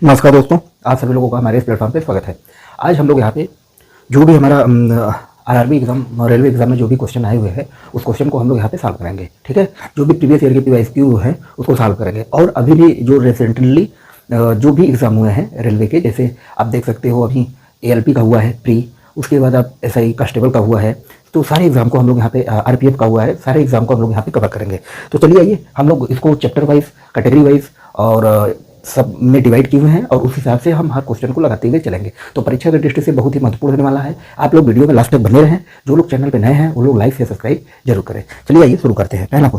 नमस्कार दोस्तों, आप सभी लोगों का हमारे इस प्लेटफॉर्म पे स्वागत है। आज हम लोग यहाँ पे जो भी हमारा आरआरबी एग्जाम रेलवे एग्जाम में जो भी क्वेश्चन आए हुए हैं उस क्वेश्चन को हम लोग यहाँ पे सॉल्व करेंगे। ठीक है, जो भी प्रीवियस ईयर के पीवाईक्यू है उसको सॉल्व करेंगे। और अभी भी जो रिसेंटली जो भी एग्जाम हुए हैं रेलवे के, जैसे आप देख सकते हो अभी एएलपी का हुआ है प्री, उसके बाद आप एसआई कांस्टेबल का हुआ है, तो सारे एग्जाम को हम लोग यहाँ पे आरपीएफ का हुआ है, सारे एग्जाम को हम लोग यहाँ पे कवर करेंगे। तो चलिए आइए हम लोग इसको चैप्टर वाइज, कैटेगरी वाइज और सब में डिवाइड किए हुए हैं और उस हिसाब से हम हर क्वेश्चन को लगाते हुए चलेंगे। तो परीक्षा के दृष्टि से बहुत ही महत्वपूर्ण होने वाला है। आप लोग वीडियो में लास्ट तक बने रहें। जो लोग चैनल पे नए हैं वो लोग लाइक से सब्सक्राइब जरूर करें। चलिए आइए शुरू करते हैं। पहला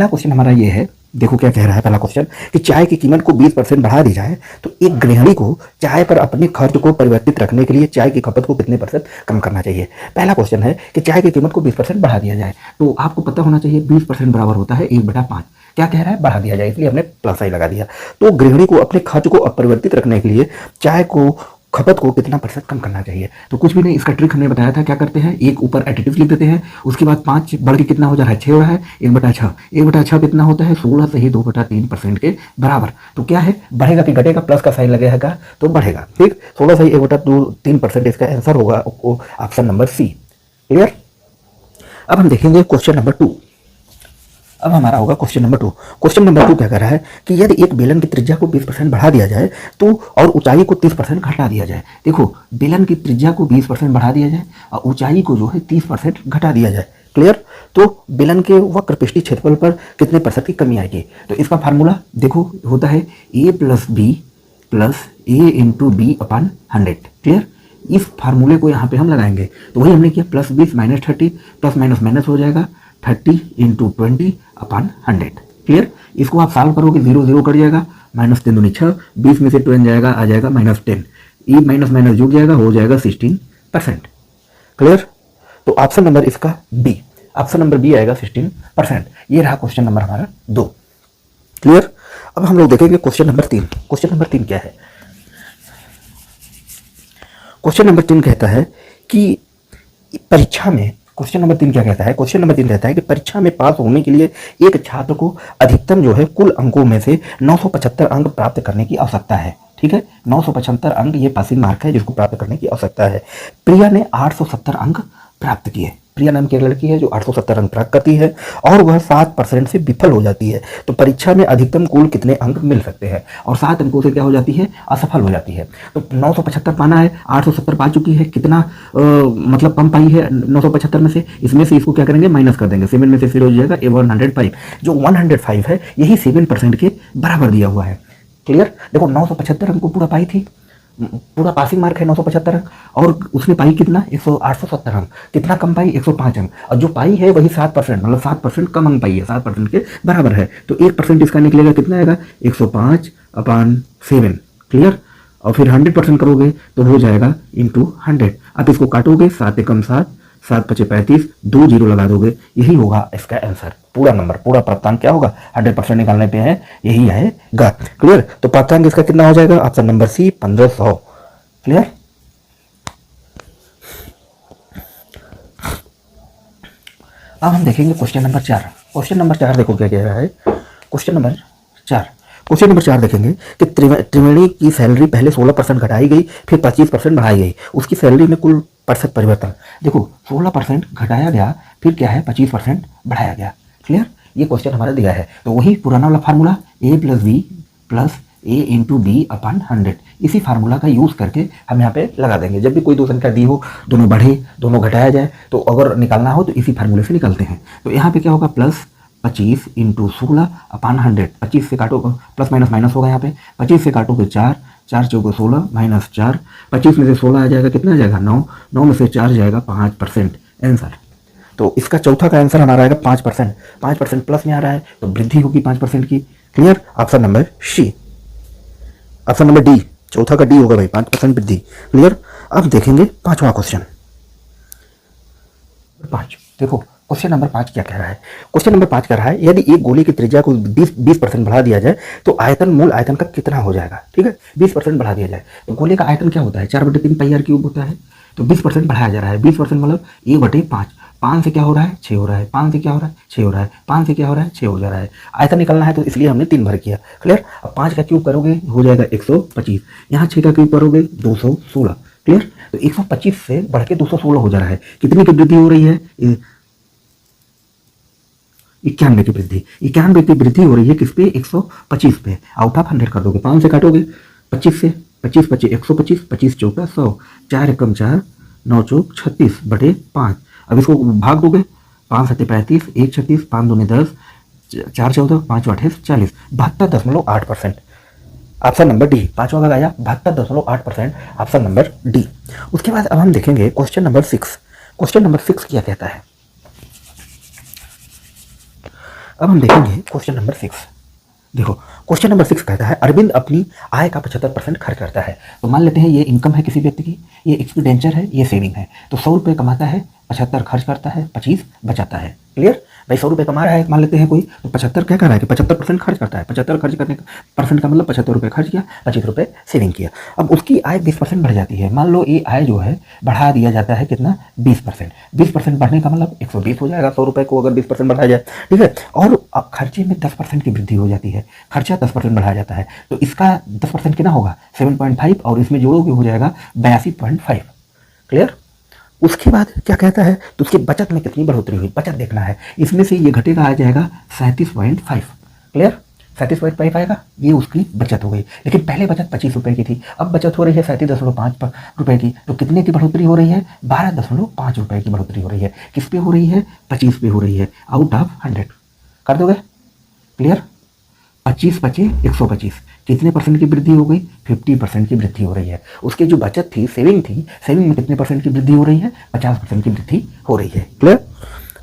क्वेश्चन हमारा ये है, देखो क्या कह रहा है पहला क्वेश्चन कि चाय की कीमत को 20% बढ़ा दी जाए तो एक गृहिणी को चाय पर अपने खर्च को परिवर्तित रखने के लिए चाय की खपत को कितने % कम करना चाहिए। पहला क्वेश्चन है कि चाय की कीमत को 20% बढ़ा दिया जाए, तो आपको पता होना चाहिए 20% बराबर होता है 1/5। क्या कह रहा है, बढ़ा दिया जाए, इसलिए हमने प्लस आई लगा दिया। तो गृहिणी को अपने खर्च को अपरिवर्तित रखने के लिए चाय को खपत को कितना % कम करना चाहिए। तो कुछ भी नहीं, इसका ट्रिक हमने बताया था। क्या करते हैं, एक ऊपर एडिटिव लिख देते हैं, उसके बाद 5 बढ़ के कितना हो जा रहा है, 6 हो रहा है, 1/6। 1/6 कितना होता है, 16 से ही 2/3% के बराबर। तो क्या है, बढ़ेगा कि घटेगा, प्लस का साइन लगेगा तो बढ़ेगा। ठीक, 16 से ही 1/3% इसका आंसर होगा ऑप्शन नंबर सी। क्लियर। अब हम देखेंगे क्वेश्चन नंबर 2। अब हमारा होगा क्वेश्चन नंबर 2। क्वेश्चन नंबर 2 क्या कह रहा है कि यदि एक बेलन की त्रिज्या को 20% बढ़ा दिया जाए तो और ऊंचाई को 30% घटा दिया जाए। देखो, बेलन की त्रिज्या को 20% बढ़ा दिया जाए और ऊंचाई को जो है 30% घटा दिया जाए। क्लियर। तो बेलन के वक्र पृष्ठीय क्षेत्रफल पर कितने % की कमी आएगी। तो इसका फार्मूला देखो होता है a + b + a × b/100। Clear. इस फार्मूले को यहाँ पे हम लगाएंगे, तो वही हमने किया, +20 - 30 प्लस माइनस माइनस हो जाएगा, 30 × 20/100। क्लियर। इसको आप सॉल्व करोगे, 0 0 कट जाएगा, -3 दूनी 6, 20 में से 10 जाएगा, आ जाएगा -10, ई माइनस माइनस जुड़ जाएगा, हो जाएगा 16%। क्लियर। तो ऑप्शन नंबर इसका बी, ऑप्शन नंबर बी आएगा 16%। ये रहा क्वेश्चन नंबर हमारा 2। क्लियर। अब हम लोग देखेंगे क्वेश्चन नंबर 3। क्वेश्चन नंबर 3 क्या है, क्वेश्चन नंबर 3 कहता है कि परीक्षा में, क्वेश्चन नंबर 3 क्या कहता है, क्वेश्चन नंबर 3 कहता है कि परीक्षा में पास होने के लिए एक छात्र को अधिकतम जो है कुल अंकों में से 975 अंक प्राप्त करने की आवश्यकता है। ठीक है, 975 अंक ये पासिंग मार्क है जिसको प्राप्त करने की आवश्यकता है। प्रिया ने 870 अंक प्राप्त किए। प्रिया नाम की एक लड़की है जो 870 अंक प्राप्त करती है और वह 7% से विफल हो जाती है। तो परीक्षा में अधिकतम कुल कितने अंक मिल सकते हैं, और 7 अंकों से क्या हो जाती है, असफल हो जाती है। तो 975 पाना है, 870 पा चुकी है, कितना मतलब कम पाई है 975 में से, इसमें से इसको क्या करेंगे, माइनस कर देंगे। 7 में से फिर हो जाएगा 105। जो 105 है यही 7% के बराबर दिया हुआ है। क्लियर। देखो 975 अंक को पूरा पाई थी, पूरा पासिंग मार्क है 975 अंक, और उसने पाई कितना, 870 अंक। कितना कम पाई, 105 अंक। और जो पाई है वही 7%, मतलब 7% कम अंक पाई है, 7% के बराबर है। तो 1% इसका निकलेगा, कितना आएगा, 105/7। क्लियर। और फिर 100% करोगे तो हो जाएगा × 100। आप इसको काटोगे, 7 × 7, 7 × 5 = 35, 2 0 लगा दोगे, यही होगा इसका आंसर। पूरा नंबर, पूरा प्राप्तांक क्या होगा, 100% निकालने पे है, यही आएगा। क्लियर। तो प्राप्तांक इसका कितना हो जाएगा, ऑप्शन नंबर सी 1500। क्लियर। अब हम देखेंगे क्वेश्चन नंबर 4। क्वेश्चन नंबर 4 देखो क्या कह रहा है, क्वेश्चन नंबर 4 देखेंगे कि त्रिवेणी की सैलरी पहले 16% घटाई गई, फिर 25% बढ़ाई गई। उसकी सैलरी में कुल % परिवर्तन। देखो 16% घटाया गया, फिर क्या है 25% बढ़ाया गया। क्लियर। ये क्वेश्चन हमारा दिया है, तो वही पुराना वाला formula a + b + a × b/100, इसी फार्मूला का यूज़ करके हम यहाँ पे लगा देंगे। जब भी कोई दो संख्या दी हो, दोनों बढ़े दोनों घटाया जाए, तो अगर निकालना हो तो इसी फार्मूले से निकालते हैं। तो यहाँ पे क्या होगा, +25 × 16/100। 25 से काटो, प्लस माइनस माइनस होगा यहाँ पे, 25 से काटोगे 4, 4 × 4 = 16, -4, 25 में से 16 आ जाएगा, कितना आ जाएगा, 9, 9 में से 4 जाएगा 5% आंसर। तो इसका चौथा का आंसर हमारा आएगा 5%। 5% प्लस में आ रहा है तो वृद्धि होगी 5% की। Clear. Option number C, option number D, चौथा का डी होगा भाई, 5% वृद्धि। क्लियर। अब देखेंगे 5वां क्वेश्चन। 5 देखो, क्वेश्चन नंबर 5 क्या कह रहा है, क्वेश्चन नंबर 5 कह रहा है यदि एक गोले की त्रिज्या को 20% बढ़ा दिया जाए तो आयतन मूल आयतन का कितना हो जाएगा। ठीक है, 20% बढ़ा दिया जाए तो गोले का आयतन क्या होता है, 4/3 πr³ होता है। तो 20% बढ़ाया जा रहा है, 20% मतलब a/5। 5 से क्या हो रहा है 6 हो रहा है, 5 से क्या हो रहा है 6 हो रहा है, 5 से क्या हो रहा है 6 हो जा रहा है। आयतन निकलना है तो इसलिए हमने 3 भर किया। क्लियर। अब 5 का क्यूब करोगे हो जाएगा 125, यहाँ 6 का क्यूब करोगे 216। क्लियर। तो 125 से बढ़ के 216 हो जा रहा है। कितनी की वृद्धि हो रही है? 91 की वृद्धि। 91 की वृद्धि हो रही है किस पे? 125 पे। आउट ऑफ 100 कर दोगे, 5 से काटोगे 25 से, 25 25 125, 25 चौका 100, 4 एकम 4, 9 चौक 36 बटे 5। अब इसको भाग दोगे, 5 सत्ते 35, 1 36, 5 दूनी 10, 4 14, 5 8 40, 72.8%। Option number D. पांचवा का आया 72.8%, ऑप्शन नंबर डी। उसके बाद अब हम देखेंगे क्वेश्चन नंबर 6। क्वेश्चन नंबर 6 क्या कहता है? अब हम देखेंगे क्वेश्चन नंबर 6। देखो क्वेश्चन नंबर 6 कहता है अरविंद अपनी आय का 75% खर्च करता है। तो मान लेते हैं ये इनकम है किसी व्यक्ति की, ये एक्सपेंडिचर है, ये सेविंग है। तो 100 रुपये कमाता है, 75 खर्च करता है, 25 बचाता है। क्लियर। भाई 100 रुपये कमा रहा है मान लेते हैं कोई, तो 75 क्या कर रहा है कि 75% खर्च करता है। 75 खर्च करने का परसेंट का मतलब 75 रुपये खर्च किया, 25 रुपये सेविंग किया। अब उसकी आय 20% बढ़ जाती है। मान लो ये आय जो है बढ़ा दिया जाता है कितना? 20%। 20% बढ़ने का मतलब 120 हो जाएगा 100 रुपये को अगर 20% बढ़ाया जाए। ठीक है। और अब खर्चे में 10% की वृद्धि हो जाती है, खर्चा 10% बढ़ाया जाता है। तो इसका 10% कितना होगा? 7.5 और इसमें जोड़ोगे हो जाएगा 82.5। क्लियर। उसके बाद क्या कहता है? तो उसकी बचत में कितनी बढ़ोतरी हुई, बचत देखना है। इसमें से ये घटेगा आ जाएगा 37.5। क्लियर। 37.5 आएगा, ये उसकी बचत हो गई। लेकिन पहले बचत 25 रुपये की थी, अब बचत हो रही है 37.5 रुपये की। तो कितने की बढ़ोतरी हो रही है? 12.5 रुपये की बढ़ोतरी हो रही है। किस पे हो रही है? 25 पे हो रही है। आउट ऑफ 100 कर दोगे। क्लियर। 25 25 125, कितने परसेंट की वृद्धि हो गई? 50% की वृद्धि हो रही है। उसकी जो बचत थी, सेविंग थी, सेविंग में कितने परसेंट की वृद्धि हो रही है? 50% की वृद्धि हो रही है। क्लियर।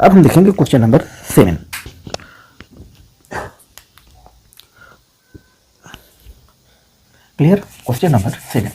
अब हम देखेंगे question number 7। Clear. Question number 7।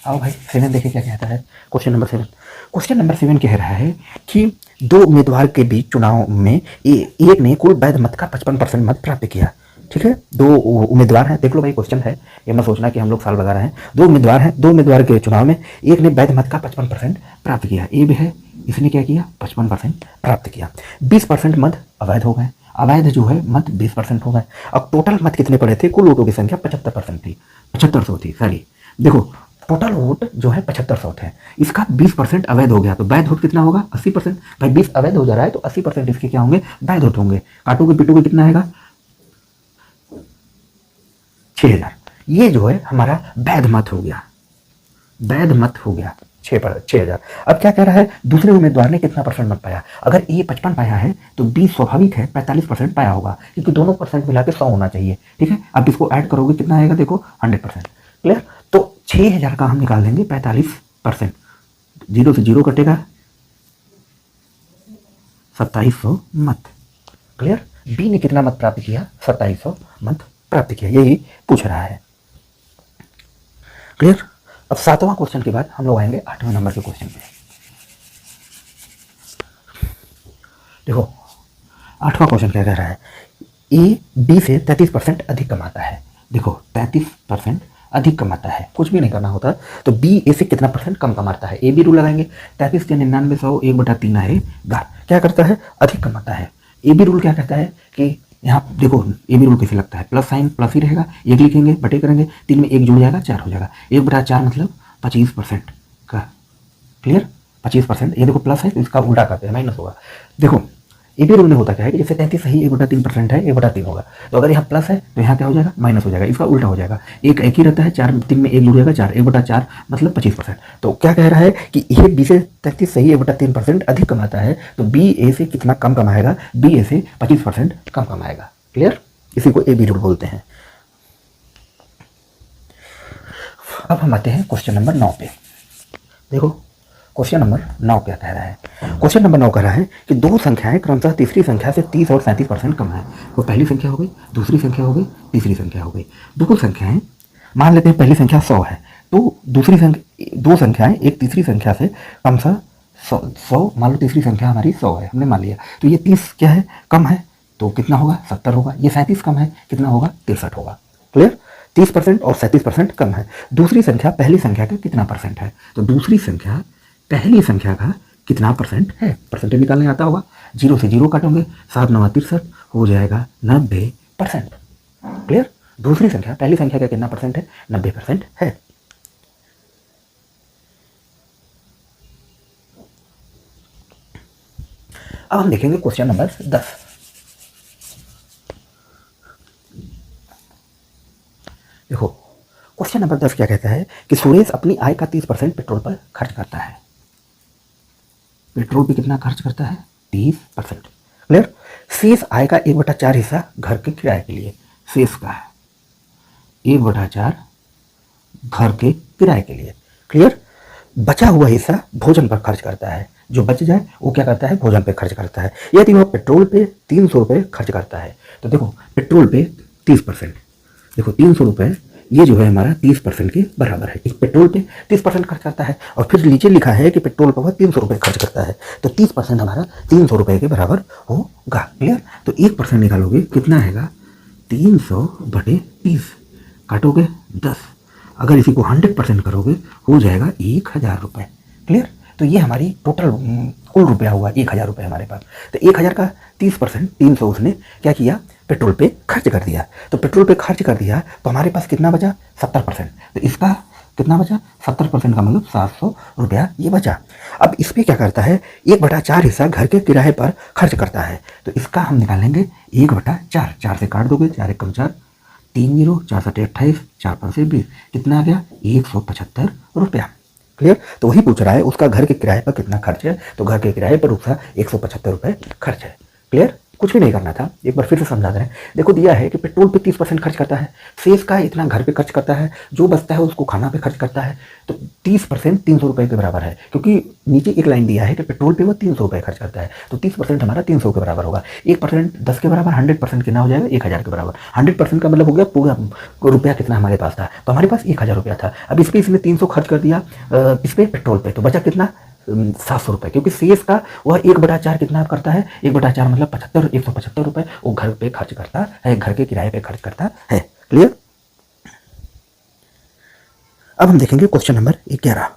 आओ भाई 7 देखे क्या कहता है। Question number 7। क्वेश्चन नंबर 7 कह रहा है कि दो उम्मीदवार के बीच चुनाव में एक ने कुल वैध मत का 55% मत प्राप्त किया। ठीक है। दो उम्मीदवार हैं, देख लो भाई क्वेश्चन है, ये मत सोचना कि हम लोग साल बगा रहे हैं। दो उम्मीदवार हैं, दो उम्मीदवार के चुनाव में एक ने वैध मत का 55% प्राप्त किया। ए भी है, इसने क्या किया? 55% प्राप्त किया। 20% मत अवैध हो गए, अवैध जो है मत 20% हो गए। अब टोटल मत कितने पड़े थे? कुल वोटों की संख्या 75% थी, 7500 थी सॉरी। देखो टोटल वोट जो है 7500 थे, इसका 20% अवैध हो गया तो वैध वोट कितना होगा? 80%। भाई 20 अवैध हो जा रहा है तो 80% इसके क्या होंगे? वैध वोट होंगे। काटोगे पिटोगे कितना आएगा? 6000। ये जो है हमारा वैध मत हो गया, वैध मत हो गया 6000। अब क्या कह रहा है? दूसरे उम्मीदवार ने कितना परसेंट मत पाया? अगर ये 55 पाया है तो 20 स्वाभाविक है 45% पाया होगा, क्योंकि दोनों परसेंट मिला के 100 होना चाहिए। ठीक है। अब इसको ऐड करोगे कितना आएगा? देखो 100%। क्लियर। तो 6000 का हम निकाल देंगे 45%, 0 से 0 कटेगा, 2700 मत। क्लियर। बी ने कितना मत प्राप्त किया? 2700 मत प्राप्त किया, यही पूछ रहा है। क्लियर। अब 7वां क्वेश्चन के बाद हम लोग आएंगे 8वें नंबर के क्वेश्चन पे। देखो 8वां क्वेश्चन क्या कह रहा है? ए बी से 33% अधिक कमाता है। देखो 33% अधिक कमाता है, कुछ भी नहीं करना होता। तो बी ए से कितना परसेंट कम कमाता है? ए बी रूल लगाएंगे, 33 के 99 100 1/3 है 12। क्या करता है? अधिक कमाता है। ए बी रूल क्या कहता है कि यहाँ देखो ए बी रूल कैसे लगता है? प्लस साइन प्लस ही रहेगा, एक लिखेंगे बटे करेंगे, 3 में 1 जुड़ जाएगा 4 हो जाएगा। 1/4 मतलब 25% का। क्लियर। 25%। ये देखो प्लस है तो इसका उल्टा करते हैं, माइनस होगा। देखो ए बी रूल में होता क्या है कि जैसे 33 सही 1/3% है, 1/3 होगा। तो अगर यहाँ प्लस है तो यहाँ क्या हो जाएगा? माइनस हो जाएगा, इसका उल्टा हो जाएगा। एक ही रहता है, 4 3 में 1 जुड़ जाएगा 4, 1/4 मतलब 25%। तो क्या कह रहा है कि ये बी से 33 सही 1/3% अधिक कमाता है, तो बी ए से कितना कम कमाएगा? बी ए से 25% कम कमाएगा। क्लियर। इसी को ए बी रूल बोलते हैं। अब हम आते हैं क्वेश्चन नंबर 9 पे। देखो क्वेश्चन नंबर 9 क्या कह रहा है? क्वेश्चन नंबर 9 कह रहा है कि दो संख्याएं क्रमशः तीसरी संख्या से 30 और 37% कम है। वो पहली संख्या हो गई, दूसरी संख्या हो गई, तीसरी संख्या हो गई। दो संख्याएं मान लेते हैं, पहली संख्या 100 है तो दूसरी संख्या, दो संख्याएं एक तीसरी संख्या से क्रमशः 100 मान लो तीसरी संख्या हमारी 100 है, हमने मान लिया। तो ये 30 क्या है? कम है, तो कितना होगा? 70 होगा। ये 37 कम है, कितना होगा? 63 होगा। क्लियर। 30% और 37% कम है। दूसरी संख्या पहली संख्या का कितना परसेंट है? तो दूसरी संख्या पहली संख्या का कितना परसेंट है, परसेंटेज निकालने आता होगा। 0 से 0 काटोगे, 7 9 63 हो जाएगा 90%। क्लियर। दूसरी संख्या, पहली संख्या का कितना परसेंट है, 90% है। अब हम देखेंगे क्वेश्चन नंबर 10। देखो क्वेश्चन नंबर 10 क्या कहता है कि सुरेश अपनी आय का 30% पेट्रोल पर खर्च करता है। पेट्रोल पे कितना खर्च करता है, 30%। क्लियर। शेष आय का 1/4 हिस्सा घर के किराए के लिए, शेष का है 1/4 घर के किराए के लिए। क्लियर। बचा हुआ हिस्सा भोजन पर खर्च करता है, जो बच जाए वो क्या करता है, भोजन पे खर्च करता है। यदि वह पेट्रोल पे 300 रुपये खर्च करता है, तो देखो पेट्रोल पे 30%, देखो 300 रुपये ये जो है हमारा 30% के बराबर है। एक पेट्रोल पे 30% खर्च करता है और फिर नीचे लिखा है कि पेट्रोल पर वह 300 रुपये खर्च करता है, तो 30% हमारा 300 रुपये के बराबर होगा। क्लियर। तो 1% निकालोगे कितना आएगा, 300/30 काटोगे 10, अगर इसी को 100% करोगे हो जाएगा 1000 रुपये। क्लियर। तो ये हमारी टोटल कुल रुपया हुआ 1000 रुपये हमारे पास। तो 1000 का 30% 300 उसने क्या किया, पेट्रोल पे खर्च कर दिया। तो पेट्रोल पे खर्च कर दिया तो हमारे पास कितना बचा, 70%। तो इसका कितना बचा, 70% का मतलब 700 रुपया ये बचा। अब इस पर क्या करता है, 1/4 हिस्सा घर के किराए पर खर्च करता है। तो इसका हम निकालेंगे 1/4, 4 से काट दोगे, 4 1 4, 3 0, 4 7 28, 4 5 20, कितना आ गया, 175 रुपया। क्लियर। तो वही पूछ रहा है उसका घर के किराए पर कितना खर्च है, तो घर के किराए पर उसका 175 रुपये खर्च है। क्लियर। कुछ भी नहीं करना था, एक बार फिर से समझा दें। देखो दिया है कि पेट्रोल पे 30% खर्च करता है, शेष का इतना घर पे खर्च करता है, जो बचता है उसको खाना पे खर्च करता है। तो 30% 300 रुपये के बराबर है, क्योंकि नीचे एक लाइन दिया है कि पेट्रोल पे वो 300 रुपये खर्च करता है, तो 30% हमारा 300 के बराबर होगा। 1% 10 के बराबर, 100% कितना हो जाएगा, 1000 के बराबर। 100% का मतलब हो गया पूरा रुपया कितना हमारे पास था, तो हमारे पास 1000 रुपया था। अब इस पर इसने 300 खर्च कर दिया इस पर पेट्रोल पे, तो बचा कितना, 700 रुपये, क्योंकि शेष का वह 1/4 कितना करता है, 1/4 मतलब 75, 175 रुपये वो घर पे खर्च करता है, घर के किराए पे खर्च करता है। क्लियर। अब हम देखेंगे क्वेश्चन नंबर 11।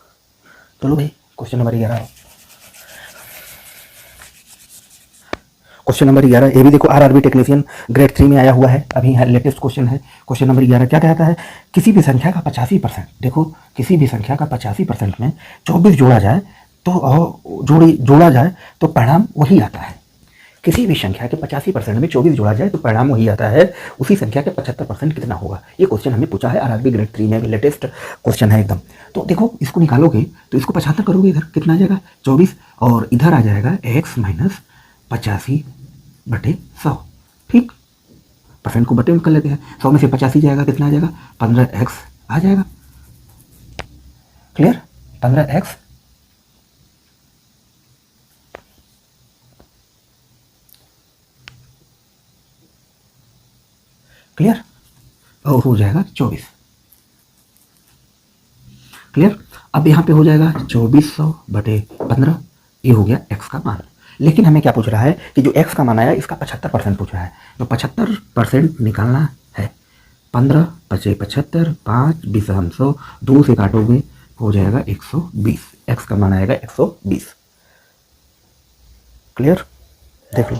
चलो भाई क्वेश्चन नंबर 11, क्वेश्चन नंबर 11 ये भी देखो आरआरबी टेक्नीशियन ग्रेड 3 में आया हुआ है, अभी यहाँ लेटेस्ट क्वेश्चन है। क्वेश्चन नंबर 11 क्या कहता है, किसी भी संख्या का 85%, देखो किसी भी संख्या का 85% में 24 जोड़ा जाए तो जोड़ा जाए तो परिणाम वही आता है। किसी भी संख्या के 85% में 24 जोड़ा जाए तो परिणाम वही आता है, उसी संख्या के 75% कितना होगा। ये क्वेश्चन हमें पूछा है आरआरबी ग्रेड 3 में, लेटेस्ट क्वेश्चन है एकदम। तो देखो इसको निकालोगे तो इसको 75 करोगे, इधर कितना आ जाएगा 24, और इधर आ जाएगा x - 85/100। ठीक, परसेंट को बटे में कर लेते हैं, 100 में से 85 जाएगा, कितना आ जाएगा 15x आ जाएगा। क्लियर। 15x क्लियर, और हो जाएगा 24। क्लियर। अब यहाँ पे हो जाएगा 2400/15, ये हो गया x का मान। लेकिन हमें क्या पूछ रहा है कि जो x का मान आया इसका 75% पूछा है, तो 75% निकालना है। 15 × 5 = 75, 5 20 100, 2 से काटोगे हो जाएगा 120, x का मान आएगा 120। क्लियर। देख लो,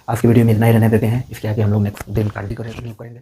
आज की वीडियो में इतना ही रहने देते हैं, इसके आगे हम लोग नेक्स्ट दिन कंटिन्यू करेंगे।